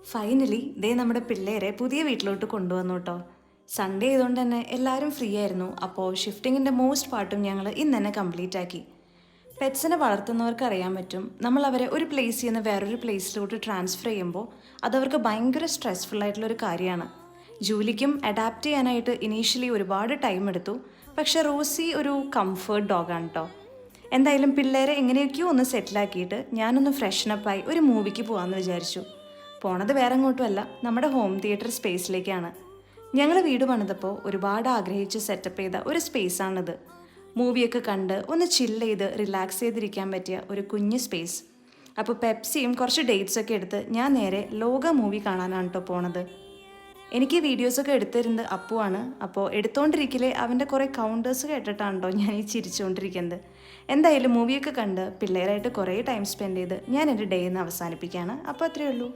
Finally ദേ നമ്മുടെ പിള്ളേരെ പുതിയ വീട്ടിലോട്ട് കൊണ്ടുവന്നു കേട്ടോ. സൺഡേ ആയതുകൊണ്ട് തന്നെ എല്ലാവരും ഫ്രീ ആയിരുന്നു. അപ്പോൾ ഷിഫ്റ്റിങ്ങിൻ്റെ മോസ്റ്റ് പാർട്ടും ഞങ്ങൾ ഇന്ന് തന്നെ കംപ്ലീറ്റ് ആക്കി. പെറ്റ്സിനെ വളർത്തുന്നവർക്ക് അറിയാൻ പറ്റും, നമ്മൾ അവരെ ഒരു പ്ലേസിൽ നിന്ന് വേറൊരു പ്ലേസിലോട്ട് ട്രാൻസ്ഫർ ചെയ്യുമ്പോൾ അതവർക്ക് ഭയങ്കര സ്ട്രെസ്ഫുൾ ആയിട്ടുള്ളൊരു കാര്യമാണ്. ജൂലിക്കും അഡാപ്റ്റ് ചെയ്യാനായിട്ട് ഇനീഷ്യലി ഒരുപാട് ടൈം എടുത്തു. പക്ഷേ റോസി ഒരു കംഫേർട്ട് ഡോഗാണ് കേട്ടോ. എന്തായാലും പിള്ളേരെ എങ്ങനെയൊക്കെയോ ഒന്ന് സെറ്റിലാക്കിയിട്ട് ഞാനൊന്ന് ഫ്രഷനപ്പായി ഒരു മൂവിക്ക് പോകാമെന്ന് വിചാരിച്ചു. പോണത് വേറെ എങ്ങോട്ടുമല്ല, നമ്മുടെ ഹോം തിയേറ്റർ സ്പേസിലേക്കാണ്. ഞങ്ങൾ വീട് പണിതപ്പോൾ ഒരുപാട് ആഗ്രഹിച്ച് സെറ്റപ്പ് ചെയ്ത ഒരു സ്പേസാണിത്. മൂവിയൊക്കെ കണ്ട് ഒന്ന് ചില്ല് ചെയ്ത് റിലാക്സ് ചെയ്തിരിക്കാൻ പറ്റിയ ഒരു കുഞ്ഞ് സ്പേസ്. അപ്പോൾ പെപ്സിയും കുറച്ച് ഡേറ്റ്സൊക്കെ എടുത്ത് ഞാൻ നേരെ ലോക മൂവി കാണാനാണ് കേട്ടോ പോണത്. എനിക്ക് വീഡിയോസൊക്കെ എടുത്തിരുന്നത് അപ്പുവാണ്. അപ്പോൾ എടുത്തുകൊണ്ടിരിക്കലേ അവൻ്റെ കുറേ കൗണ്ടേഴ്സ് കേട്ടിട്ടാണ് കേട്ടോ ഞാൻ ഈ ചിരിച്ചുകൊണ്ടിരിക്കുന്നത്. എന്തായാലും മൂവിയൊക്കെ കണ്ട് പിള്ളേരായിട്ട് കുറേ ടൈം സ്പെൻഡ് ചെയ്ത് ഞാൻ എൻ്റെ ഡേ ഒന്ന് അവസാനിപ്പിക്കുകയാണ്. അപ്പോൾ അത്രയേ ഉള്ളൂ.